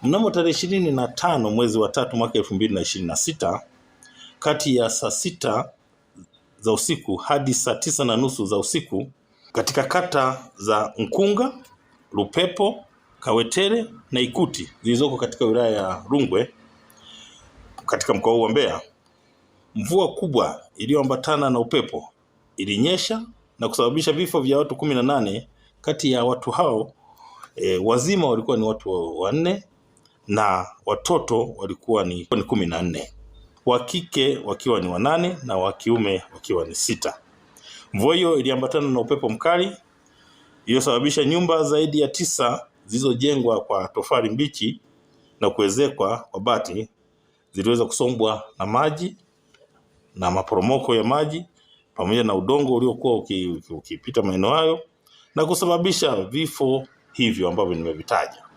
Mnamo tarehe 25 mwezi wa 3 mwaka 2026 kati ya saa 6 za usiku hadi saa 9:30 za usiku katika kata za Nkunga, Lupepo, Kawetere na Ikuti zilizoko katika wilaya ya Rungwe katika mkoa wa Mbeya, mvua kubwa iliyoambatana na upepo ilinyesha na kusababisha vifo vya watu 18. Kati ya watu hao wazima walikuwa ni watu 4 na watoto walikuwa ni 14, wa kike wakiwa ni 8 na wa kiume wakiwa ni 6. Mvua hiyo iliambatana na upepo mkali iliyosababisha nyumba zaidi ya 9 zilizojengwa kwa tofali mbichi na kuezekwa kwa bati ziliweza kusombwa na maji na maporomoko ya maji pamoja na udongo uliokuwa ukipita maeneo hayo na kusababisha vifo hivyo ambavyo nimevitaja.